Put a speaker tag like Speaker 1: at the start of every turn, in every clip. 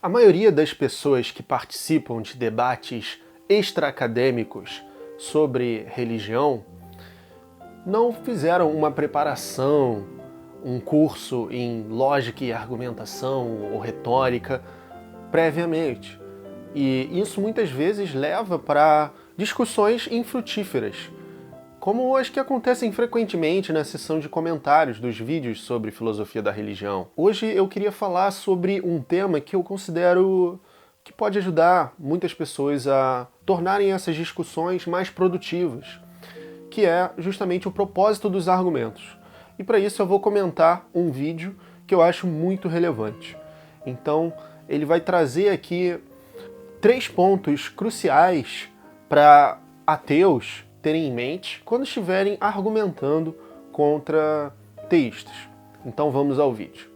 Speaker 1: A maioria das pessoas que participam de debates extra-acadêmicos sobre religião não fizeram uma preparação, um curso em lógica e argumentação ou retórica previamente. E isso muitas vezes leva para discussões infrutíferas, como as que acontecem frequentemente na seção de comentários dos vídeos sobre filosofia da religião. Hoje eu queria falar sobre um tema que eu considero que pode ajudar muitas pessoas a tornarem essas discussões mais produtivas, que é justamente o propósito dos argumentos. E para isso eu vou comentar um vídeo que eu acho muito relevante. Então, ele vai trazer aqui 3 pontos cruciais para ateus terem em mente quando estiverem argumentando contra teístas. Então vamos ao vídeo.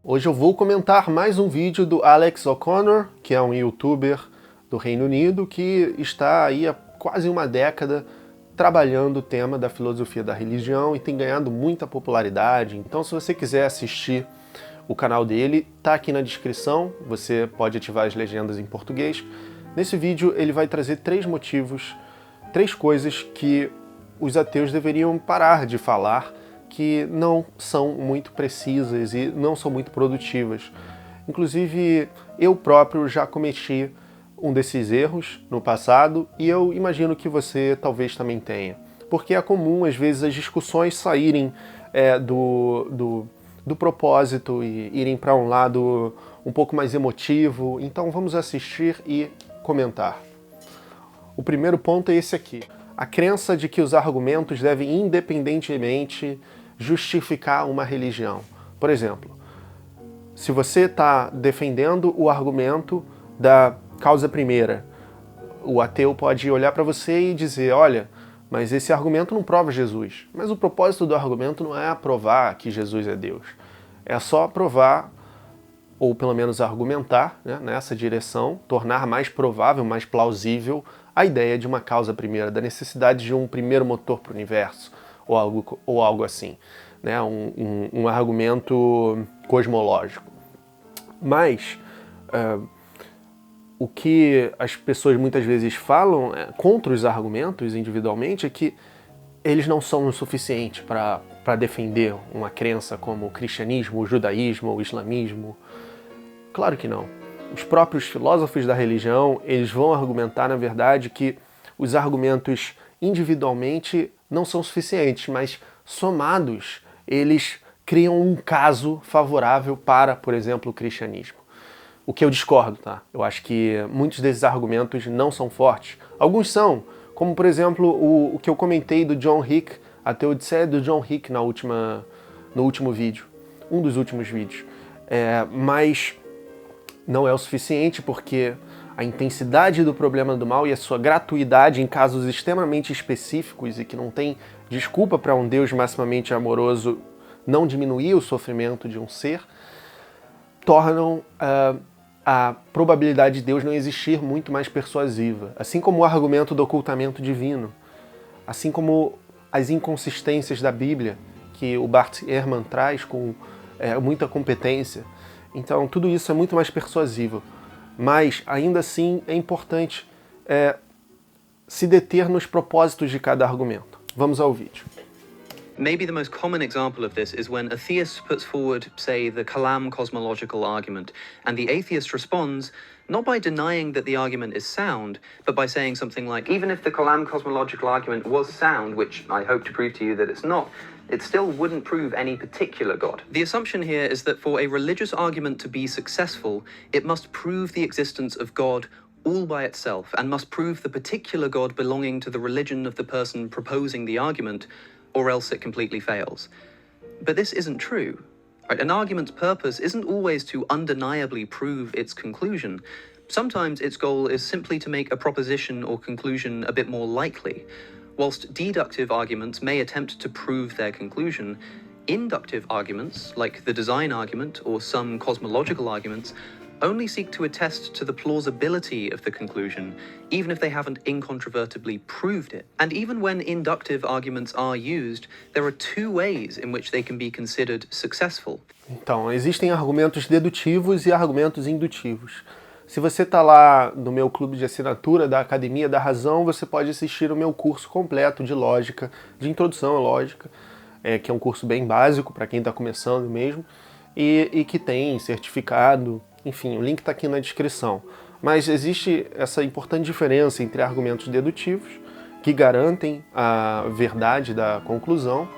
Speaker 1: Hoje eu vou comentar mais um vídeo do Alex O'Connor, que é um youtuber do Reino Unido que está aí há quase uma década trabalhando o tema da filosofia da religião e tem ganhado muita popularidade. Então, se você quiser assistir o canal dele, tá aqui na descrição, você pode ativar as legendas em português. Nesse vídeo ele vai trazer 3 motivos, 3 coisas que os ateus deveriam parar de falar, que não são muito precisas e não são muito produtivas. Inclusive, eu próprio já cometi um desses erros no passado e eu imagino que você talvez também tenha. Porque é comum, às vezes, as discussões saírem do propósito e irem para um lado um pouco mais emotivo. Então vamos assistir e comentar. O primeiro ponto é esse aqui. A crença de que os argumentos devem independentemente justificar uma religião. Por exemplo, se você está defendendo o argumento da causa primeira, o ateu pode olhar para você e dizer, olha, mas esse argumento não prova Jesus. Mas o propósito do argumento não é provar que Jesus é Deus. É só provar, ou pelo menos argumentar, né, nessa direção, tornar mais provável, mais plausível a ideia de uma causa primeira, da necessidade de um primeiro motor para o universo, ou algo assim. Né, um argumento cosmológico. Mas o que as pessoas muitas vezes falam contra os argumentos individualmente é que eles não são o suficiente para defender uma crença como o cristianismo, o judaísmo, o islamismo. Claro que não. Os próprios filósofos da religião, eles vão argumentar, na verdade, que os argumentos individualmente não são suficientes, mas somados, eles criam um caso favorável para, por exemplo, o cristianismo. O que eu discordo, tá? Eu acho que muitos desses argumentos não são fortes. Alguns são, como por exemplo o que eu comentei do John Hick, a teodiceia do John Hick no último vídeo, um dos últimos vídeos. Mas não é o suficiente porque a intensidade do problema do mal e a sua gratuidade em casos extremamente específicos e que não tem desculpa para um Deus maximamente amoroso não diminuir o sofrimento de um ser, tornam a probabilidade de Deus não existir muito mais persuasiva. Assim como o argumento do ocultamento divino, assim como as inconsistências da Bíblia, que o Bart Ehrman traz com muita competência. Então, tudo isso é muito mais persuasivo. Mas, ainda assim, é importante se deter nos propósitos de cada argumento. Vamos ao vídeo.
Speaker 2: Maybe the most common example of this is when a theist puts forward, say, the Kalam cosmological argument, and the atheist responds not by denying that the argument is sound, but by saying something like, even if the Kalam cosmological argument was sound, which I hope to prove to you that it's not, it still wouldn't prove any particular God. The assumption here is that for a religious argument to be successful, it must prove the existence of God all by itself, and must prove the particular God belonging to the religion of the person proposing the argument, or else it completely fails. But this isn't true. Right? An argument's purpose isn't always to undeniably prove its conclusion. Sometimes its goal is simply to make a proposition or conclusion a bit more likely. Whilst deductive arguments may attempt to prove their conclusion, inductive arguments, like the design argument or some cosmological arguments, only seek to attest to the plausibility of the conclusion, even if they haven't incontrovertibly proved it. And even when inductive arguments are used, there are two ways in which they can be considered successful.
Speaker 1: Então, existem argumentos dedutivos e argumentos indutivos. Se você está lá no meu clube de assinatura da Academia da Razão, você pode assistir o meu curso completo de lógica, de introdução à lógica, que é um curso bem básico para quem está começando mesmo, e que tem certificado, enfim, o link está aqui na descrição. Mas existe essa importante diferença entre argumentos dedutivos, que garantem a verdade da conclusão.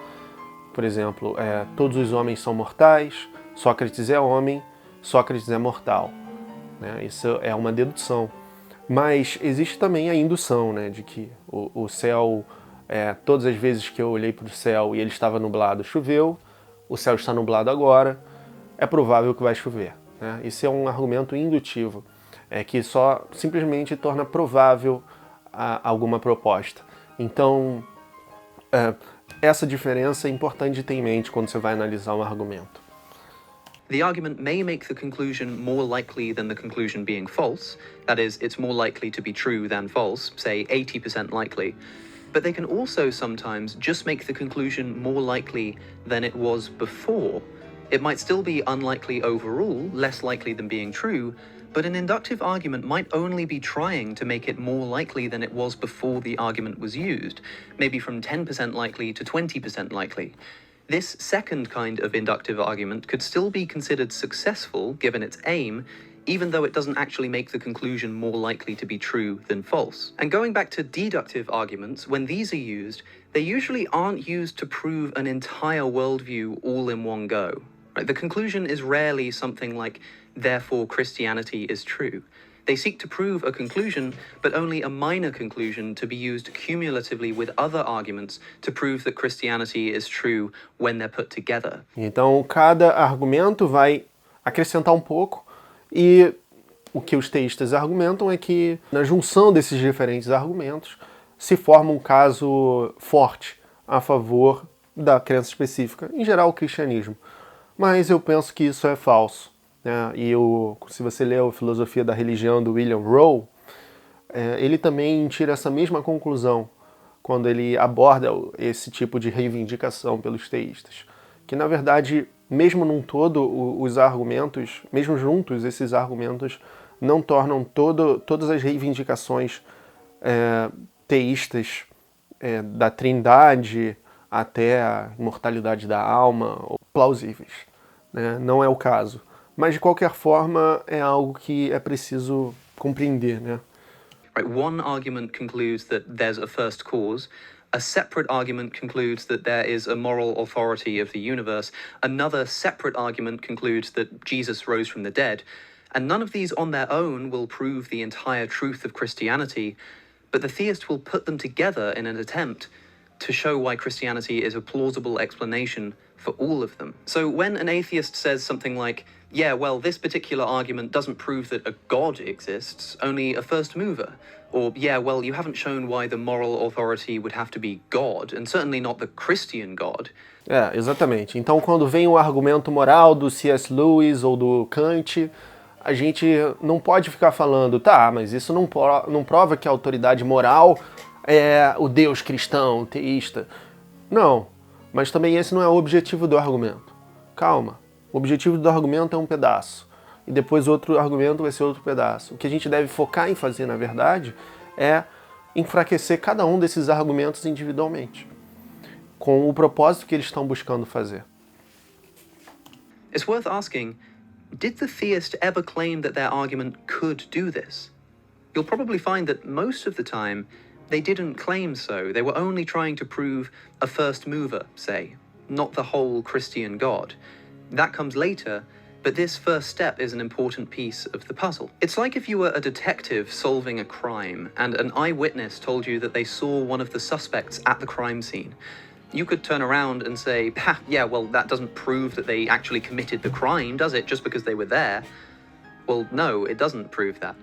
Speaker 1: Por exemplo, todos os homens são mortais, Sócrates é homem, Sócrates é mortal. Né? Isso é uma dedução. Mas existe também a indução, né? De que o céu, todas as vezes que eu olhei para o céu e ele estava nublado, choveu, o céu está nublado agora, é provável que vai chover. Né? Isso é um argumento indutivo, que só simplesmente torna provável alguma proposta. Então, essa diferença é importante de ter em mente quando você vai analisar um argumento.
Speaker 2: The argument may make the conclusion more likely than the conclusion being false. That is, it's more likely to be true than false, say 80% likely. But they can also sometimes just make the conclusion more likely than it was before. It might still be unlikely overall, less likely than being true, but an inductive argument might only be trying to make it more likely than it was before the argument was used, maybe from 10% likely to 20% likely. This second kind of inductive argument could still be considered successful given its aim, even though it doesn't actually make the conclusion more likely to be true than false. And going back to deductive arguments, when these are used, they usually aren't used to prove an entire worldview all in one go. Right? The conclusion is rarely something like, therefore Christianity is true. They seek to prove a conclusion, but only a minor conclusion to be used cumulatively with other arguments to prove that Christianity is true when they're put together.
Speaker 1: Então, cada argumento vai acrescentar um pouco, e o que os teístas argumentam é que na junção desses diferentes argumentos se forma um caso forte a favor da crença específica, em geral o cristianismo. Mas eu penso que isso é falso. E se você ler a Filosofia da Religião do William Rowe, ele também tira essa mesma conclusão quando ele aborda esse tipo de reivindicação pelos teístas. Que, na verdade, mesmo num todo, os argumentos, mesmo juntos, esses argumentos não tornam todas as reivindicações teístas da Trindade até a imortalidade da alma plausíveis. Né? Não é o caso. Mas, de qualquer forma, é algo que é preciso compreender, né?
Speaker 2: Right, one argument concludes that there's a first cause. A separate argument concludes that there is a moral authority of the universe. Another separate argument concludes that Jesus rose from the dead. And none of these on their own will prove the entire truth of Christianity, but the theist will put them together in an attempt to show why Christianity is a plausible explanation for all of them. So when an atheist says something like, yeah, well, this particular argument doesn't prove that a God exists, only a first mover. Or, yeah, well, you haven't shown why the moral authority would have to be God, and certainly not the Christian God.
Speaker 1: Exatamente. Então, quando vem um argumento moral do C.S. Lewis ou do Kant, a gente não pode ficar falando, tá, mas isso não prova que a autoridade moral é o Deus cristão, teísta. Não, mas também esse não é o objetivo do argumento. Calma. O objetivo do argumento é um pedaço, e depois outro argumento vai ser outro pedaço. O que a gente deve focar em fazer, na verdade, é enfraquecer cada um desses argumentos individualmente, com o propósito que eles estão buscando fazer.
Speaker 2: It's worth asking, did the theist ever claim that their argument could do this? You'll probably find that most of the time, they didn't claim so. They were only trying to prove a first mover, say, not the whole Christian God. That comes later, but this first step is an important piece of the puzzle. It's like if you were a detective solving a crime, and an eyewitness told you that they saw one of the suspects at the crime scene. You could turn around and say, yeah, well, that doesn't prove that they actually committed the crime, does it, just because they were there? Well, no, it doesn't prove that.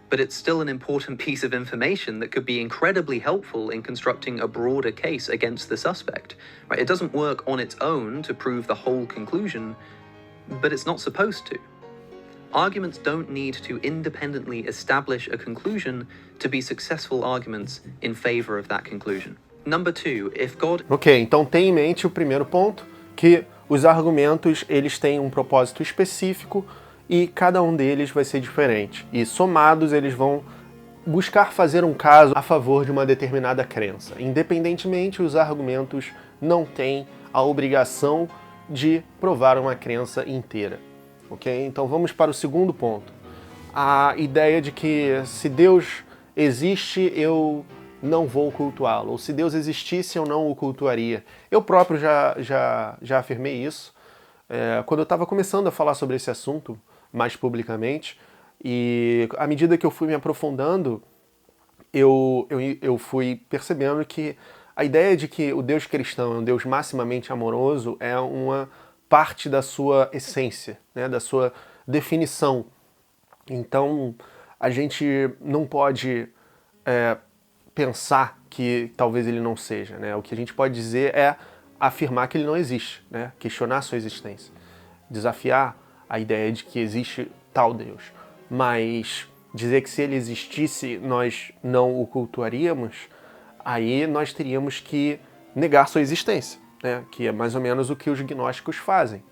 Speaker 2: But it's still an important piece of information that could be incredibly helpful in constructing a broader case against the suspect. Right? It doesn't work on its own to prove the whole conclusion, but it's not supposed to. Arguments don't need to independently establish a conclusion to be successful arguments in favor of that conclusion. Number 2, if God...
Speaker 1: Ok, então tenha em mente o primeiro ponto, que os argumentos eles têm um propósito específico e cada um deles vai ser diferente. E somados eles vão buscar fazer um caso a favor de uma determinada crença. Independentemente, os argumentos não têm a obrigação de provar uma crença inteira. Ok? Então vamos para o segundo ponto. A ideia de que se Deus existe, eu não vou cultuá-lo. Ou se Deus existisse, eu não o cultuaria. Eu próprio já afirmei isso. Quando eu estava começando a falar sobre esse assunto mais publicamente, e à medida que eu fui me aprofundando, eu fui percebendo que a ideia de que o Deus cristão é um Deus maximamente amoroso é uma parte da sua essência, né, da sua definição. Então, a gente não pode pensar que talvez ele não seja, né? O que a gente pode dizer é afirmar que ele não existe, né? Questionar a sua existência, desafiar a ideia de que existe tal Deus. Mas dizer que se ele existisse nós não o cultuaríamos, aí nós teríamos que negar sua existência, né? Que é mais ou menos o que os gnósticos fazem.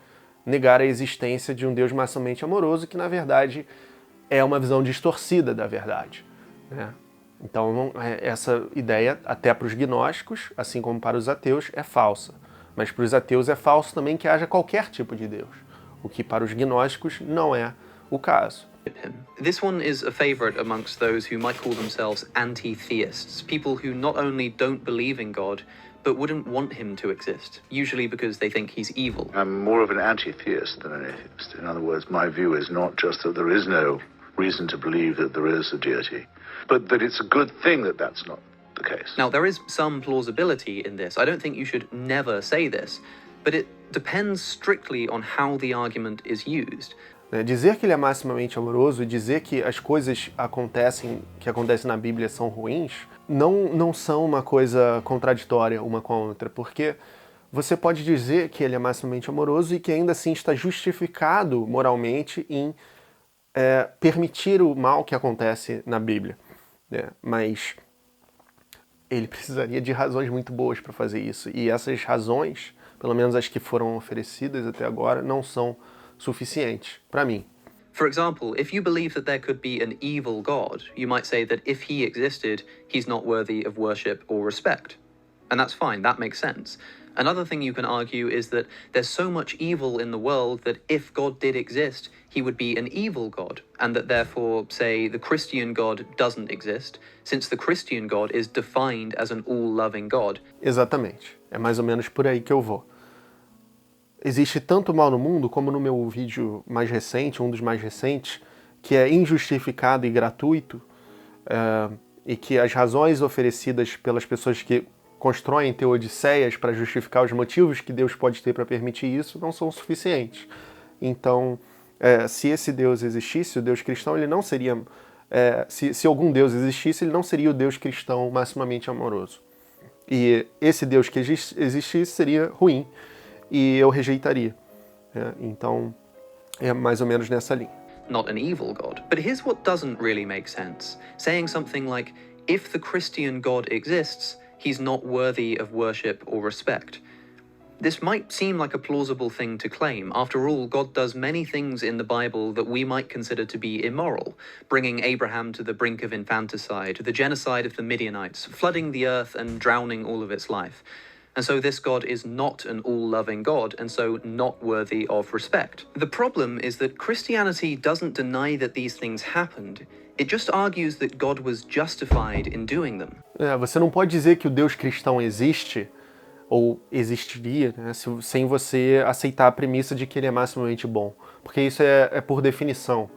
Speaker 1: Negar a existência de um Deus maximamente amoroso, que na verdade é uma visão distorcida da verdade, né? Então essa ideia, até para os gnósticos, assim como para os ateus, é falsa. Mas para os ateus é falso também que haja qualquer tipo de Deus, o que para os gnósticos não é o caso.
Speaker 2: This one is a favorite amongst those who might call themselves anti-theists, people who not only don't believe in God, but wouldn't want him to exist, usually because they think he's evil.
Speaker 3: I'm more of an anti-theist than an atheist. In other words, my view is not just that there is no reason to believe that there is a deity, but that it's a good thing that that's not the case.
Speaker 2: Now, there is some plausibility in this. I don't think you should never say this, but it depends strictly on how the argument is used.
Speaker 1: Dizer que ele é maximamente amoroso e dizer que as coisas que acontecem na Bíblia são ruins, não são uma coisa contraditória uma com a outra, porque você pode dizer que ele é maximamente amoroso e que ainda assim está justificado moralmente em permitir o mal que acontece na Bíblia, né? Mas ele precisaria de razões muito boas para fazer isso, e essas razões, pelo menos as que foram oferecidas até agora, não são suficientes para mim.
Speaker 2: For example, if you believe that there could be an evil God, you might say that if he existed, he's not worthy of worship or respect. And that's fine, that makes sense. Another thing you can argue is that there's so much evil in the world that if God did exist, he would be an evil God, and that therefore, say, the Christian God doesn't exist, since the Christian God is defined as an all-loving God.
Speaker 1: Exatamente. É mais ou menos por aí que eu vou. Existe tanto mal no mundo, como no meu vídeo mais recente, um dos mais recentes, que é injustificado e gratuito, e que as razões oferecidas pelas pessoas que constroem teodiceias para justificar os motivos que Deus pode ter para permitir isso não são suficientes. Então, se esse Deus existisse, o Deus cristão, ele não seria... se algum Deus existisse, ele não seria o Deus cristão maximamente amoroso. E esse Deus que existisse seria ruim, e eu rejeitaria. Então, é mais ou menos nessa linha.
Speaker 2: Not an evil God. But here's what doesn't really make sense. Saying something like, if the Christian God exists, he's not worthy of worship or respect. This might seem like a plausible thing to claim. After all, God does many things in the Bible that we might consider to be immoral, bringing Abraham to the brink of infanticide, the genocide of the Midianites, flooding the earth and drowning all of its life. And so this God is not an all-loving God, and so not worthy of respect. The problem is that Christianity doesn't deny that these things happened. It just argues that God was justified in doing them.
Speaker 1: Você não pode dizer que o Deus cristão existe, ou existiria, né, sem você aceitar a premissa de que ele é maximamente bom. Porque isso é por definição.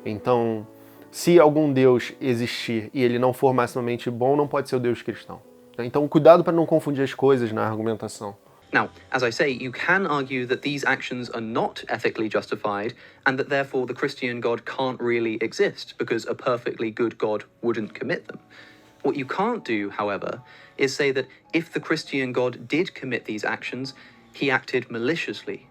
Speaker 1: Então, se algum Deus existir e ele não for maximamente bom, não pode ser o Deus cristão. Então, cuidado para não confundir as coisas na argumentação.
Speaker 2: Now, as I say, you can argue that these actions are not ethically justified and that therefore the Christian God can't really exist because a perfectly good God wouldn't commit them. What you can't do, however, is say that if the Christian God did commit these actions, he acted maliciously.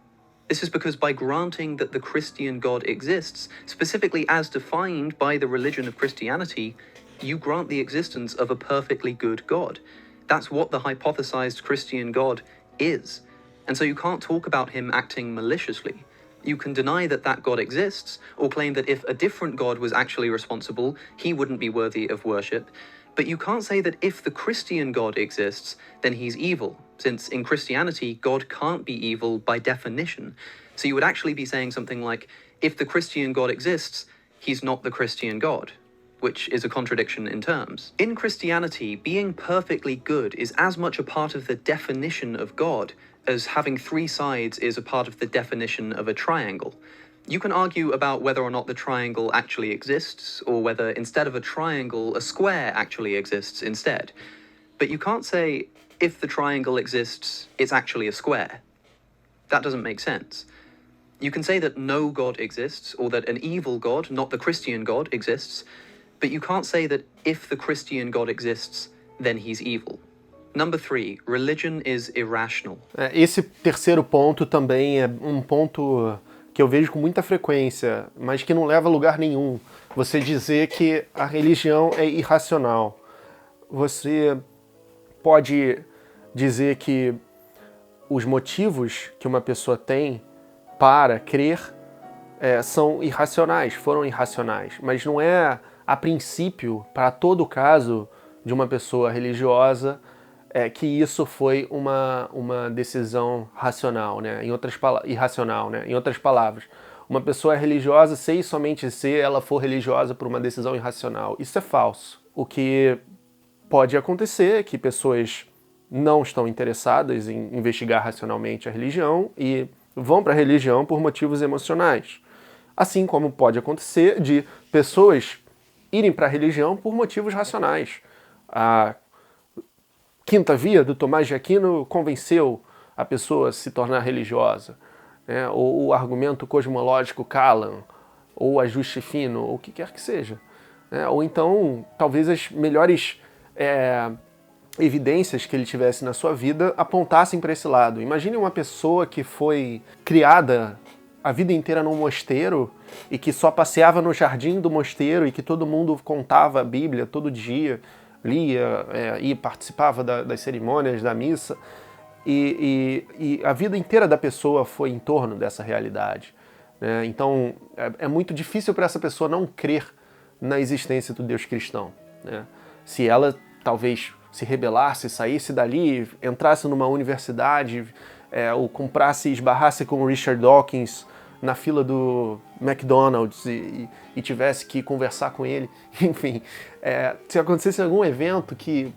Speaker 2: This is because by granting that the Christian God exists, specifically as defined by the religion of Christianity, you grant the existence of a perfectly good God. That's what the hypothesized Christian God is. And so you can't talk about him acting maliciously. You can deny that that God exists, or claim that if a different God was actually responsible, he wouldn't be worthy of worship. But you can't say that if the Christian God exists, then he's evil, since in Christianity, God can't be evil by definition. So you would actually be saying something like, if the Christian God exists, he's not the Christian God, which is a contradiction in terms. In Christianity, being perfectly good is as much a part of the definition of God as having three sides is a part of the definition of a triangle. You can argue about whether or not the triangle actually exists, or whether instead of a triangle, a square actually exists instead. But you can't say, if the triangle exists, it's actually a square. That doesn't make sense. You can say that no God exists, or that an evil God, not the Christian God, exists, but you can't say that if the Christian God exists, then he's evil. Number 3, religion is irrational.
Speaker 1: Esse terceiro ponto também é um ponto que eu vejo com muita frequência, mas que não leva a lugar nenhum. Você dizer que a religião é irracional. Você pode dizer que os motivos que uma pessoa tem para crer são irracionais, foram irracionais, mas não é a princípio, para todo caso de uma pessoa religiosa, que isso foi uma decisão racional, né? Irracional, né? Em outras palavras, uma pessoa é religiosa se e somente se ela for religiosa por uma decisão irracional. Isso é falso. O que pode acontecer é que pessoas não estão interessadas em investigar racionalmente a religião e vão para a religião por motivos emocionais. Assim como pode acontecer de pessoas irem para a religião por motivos racionais. A Quinta Via do Tomás de Aquino convenceu a pessoa a se tornar religiosa, né? Ou o argumento cosmológico Kalam, ou ajuste fino, ou o que quer que seja, né? Ou então, talvez as melhores evidências que ele tivesse na sua vida apontassem para esse lado. Imagine uma pessoa que foi criada a vida inteira num mosteiro e que só passeava no jardim do mosteiro e que todo mundo contava a Bíblia todo dia, lia e participava das cerimônias, da missa, e a vida inteira da pessoa foi em torno dessa realidade, né? Então é muito difícil para essa pessoa não crer na existência do Deus cristão, né? Se ela talvez se rebelasse, saísse dali, entrasse numa universidade, ou comprasse e esbarrasse com o Richard Dawkins na fila do McDonald's e tivesse que conversar com ele, enfim, se acontecesse algum evento que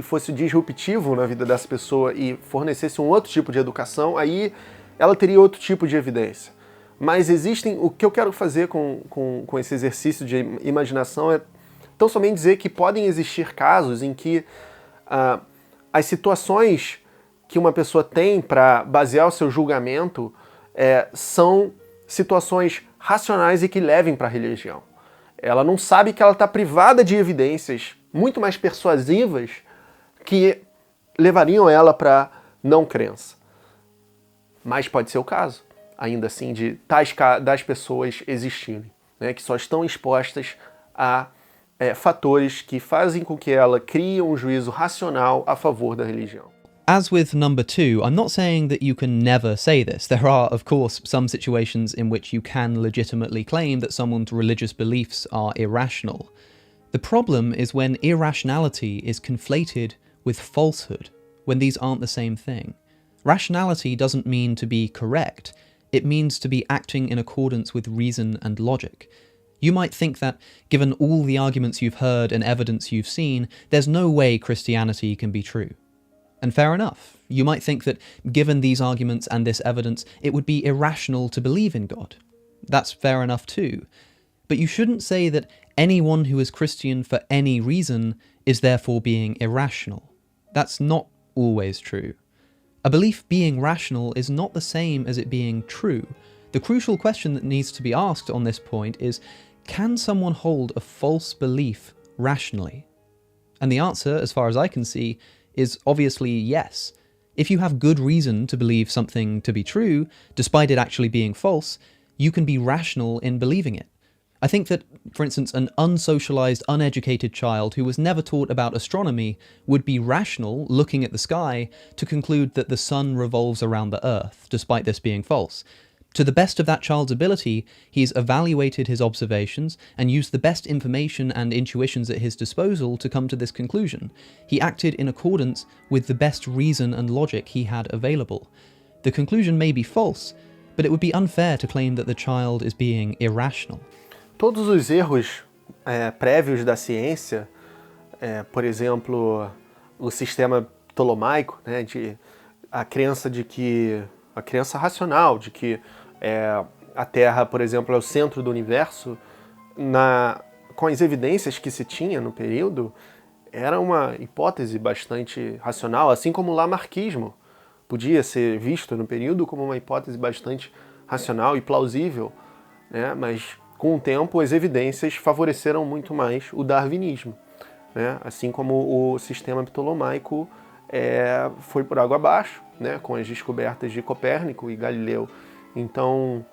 Speaker 1: fosse disruptivo na vida dessa pessoa e fornecesse um outro tipo de educação, aí ela teria outro tipo de evidência. Mas o que eu quero fazer com esse exercício de imaginação é tão somente dizer que podem existir casos em que as situações que uma pessoa tem para basear o seu julgamento são situações racionais e que levem para a religião. Ela não sabe que ela está privada de evidências muito mais persuasivas que levariam ela para não crença. Mas pode ser o caso, ainda assim, das pessoas existirem, né, que só estão expostas a fatores que fazem com que ela crie um juízo racional a favor da religião.
Speaker 2: As with number 2, I'm not saying that you can never say this. There are, of course, some situations in which you can legitimately claim that someone's religious beliefs are irrational. The problem is when irrationality is conflated with falsehood, when these aren't the same thing. Rationality doesn't mean to be correct. It means to be acting in accordance with reason and logic. You might think that, given all the arguments you've heard and evidence you've seen, there's no way Christianity can be true. And fair enough. You might think that, given these arguments and this evidence, it would be irrational to believe in God. That's fair enough too. But you shouldn't say that anyone who is Christian for any reason is therefore being irrational. That's not always true. A belief being rational is not the same as it being true. The crucial question that needs to be asked on this point is, can someone hold a false belief rationally? And the answer, as far as I can see, is obviously yes. If you have good reason to believe something to be true, despite it actually being false, you can be rational in believing it. I think that, for instance, an unsocialized, uneducated child who was never taught about astronomy would be rational, looking at the sky, to conclude that the sun revolves around the Earth, despite this being false. To the best of that child's ability, he's evaluated his observations and used the best information and intuitions at his disposal to come to this conclusion. He acted in accordance with the best reason and logic he had available. The conclusion may be false, but it would be unfair to claim that the child is being irrational.
Speaker 1: Todos os erros prévios da ciência, por exemplo, o sistema ptolomaico, né, a crença racional de que a Terra, por exemplo, é o centro do universo, com as evidências que se tinha no período, era uma hipótese bastante racional, assim como o lamarquismo podia ser visto no período como uma hipótese bastante racional e plausível, né, mas com o tempo, as evidências favoreceram muito mais o darwinismo, né? Assim como o sistema ptolomaico foi por água abaixo, né? Com as descobertas de Copérnico e Galileu. Então,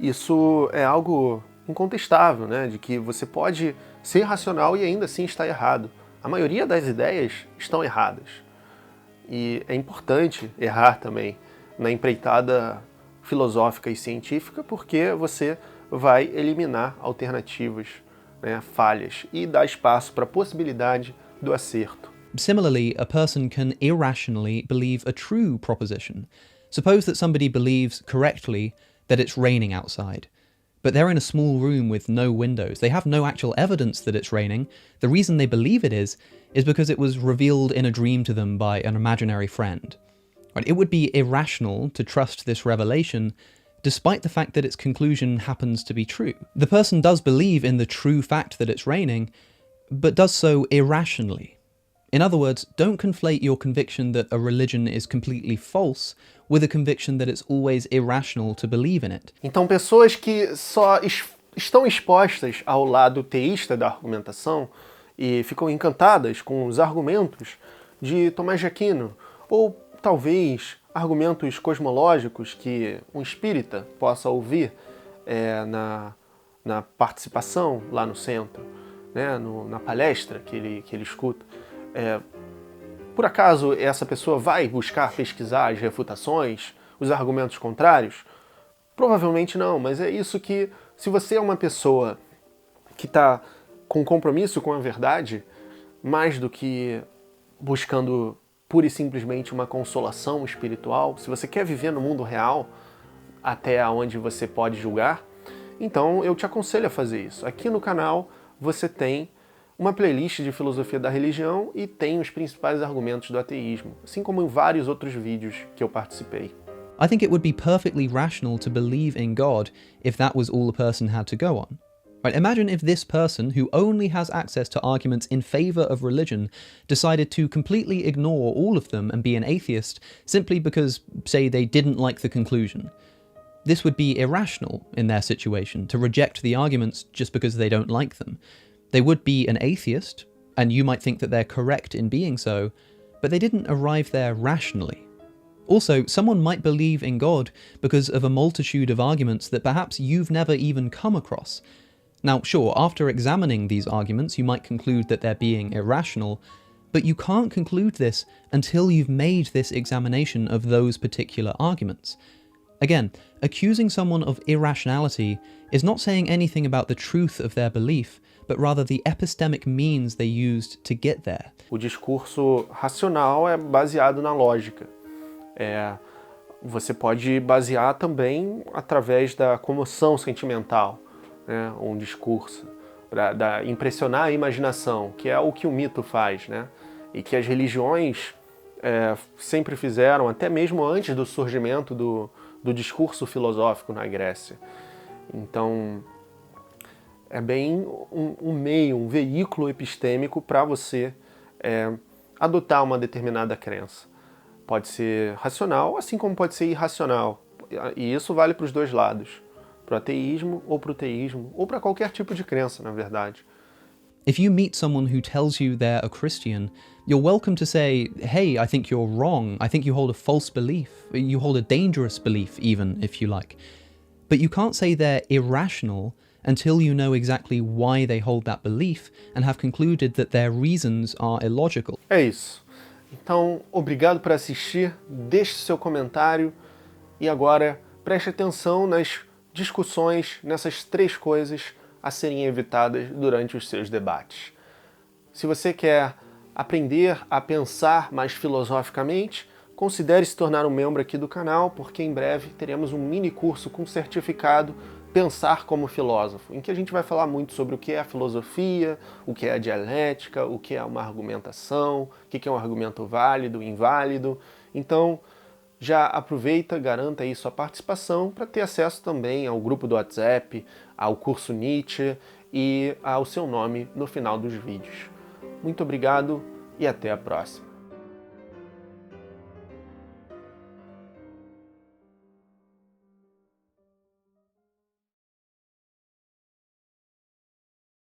Speaker 1: isso é algo incontestável, né? De que você pode ser racional e ainda assim estar errado. A maioria das ideias estão erradas. E é importante errar também na empreitada filosófica e científica, porque você vai eliminar alternativas, né, falhas, e dar espaço para a possibilidade do acerto.
Speaker 2: Similarly, a person can irrationally believe a true proposition. Suppose that somebody believes correctly that it's raining outside, but they're in a small room with no windows. They have no actual evidence that it's raining. The reason they believe it is because it was revealed in a dream to them by an imaginary friend. It would be irrational to trust this revelation despite the fact that its conclusion happens to be true. The person does believe in the true fact that it's raining, but does so irrationally. In other words, don't conflate your conviction that a religion is completely false with a conviction that it's always irrational to believe in it.
Speaker 1: Então, pessoas que só estão expostas ao lado teísta da argumentação e ficam encantadas com os argumentos de Tomás de Aquino, ou talvez argumentos cosmológicos que um espírita possa ouvir na participação lá no centro, né, na palestra que ele escuta. Por acaso essa pessoa vai buscar pesquisar as refutações, os argumentos contrários? Provavelmente não, mas é isso que, se você é uma pessoa que está com compromisso com a verdade, mais do que buscando pura e simplesmente uma consolação espiritual, se você quer viver no mundo real, até onde você pode julgar, então eu te aconselho a fazer isso. Aqui no canal você tem uma playlist de filosofia da religião e tem os principais argumentos do ateísmo, assim como em vários outros vídeos que eu participei.
Speaker 2: I think it would be perfectly rational to believe in God if that was all a person had to go on. Right, imagine if this person, who only has access to arguments in favour of religion, decided to completely ignore all of them and be an atheist simply because, say, they didn't like the conclusion. This would be irrational in their situation, to reject the arguments just because they don't like them. They would be an atheist, and you might think that they're correct in being so, but they didn't arrive there rationally. Also, someone might believe in God because of a multitude of arguments that perhaps you've never even come across. Now, sure, after examining these arguments, you might conclude that they're being irrational, but you can't conclude this until you've made this examination of those particular arguments. Again, accusing someone of irrationality is not saying anything about the truth of their belief, but rather the epistemic means they used to get there.
Speaker 1: O discurso racional é baseado na lógica. Você pode basear também através da comoção sentimental, né, um discurso, para impressionar a imaginação, que é o que o mito faz, né, e que as religiões sempre fizeram, até mesmo antes do surgimento do discurso filosófico na Grécia. Então, é bem um meio, um veículo epistêmico para você adotar uma determinada crença. Pode ser racional, assim como pode ser irracional. E isso vale para os dois lados. Para o ateísmo, ou para o teísmo, ou para qualquer tipo de crença, na verdade.
Speaker 2: If you meet someone who tells you they're a Christian, you're welcome to say, hey, I think you're wrong. I think you hold a false belief. You hold a dangerous belief, even, if you like. But you can't say they're irrational until you know exactly why they hold that belief and have concluded that their reasons are illogical.
Speaker 1: É isso. Então, obrigado por assistir, deixe seu comentário e agora preste atenção nas discussões, nessas 3 coisas a serem evitadas durante os seus debates. Se você quer aprender a pensar mais filosoficamente, considere se tornar um membro aqui do canal, porque em breve teremos um mini curso com certificado Pensar como Filósofo, em que a gente vai falar muito sobre o que é a filosofia, o que é a dialética, o que é uma argumentação, o que é um argumento válido, inválido. Então, já aproveita, garanta aí sua participação para ter acesso também ao grupo do WhatsApp, ao curso Nietzsche e ao seu nome no final dos vídeos. Muito obrigado e até a próxima.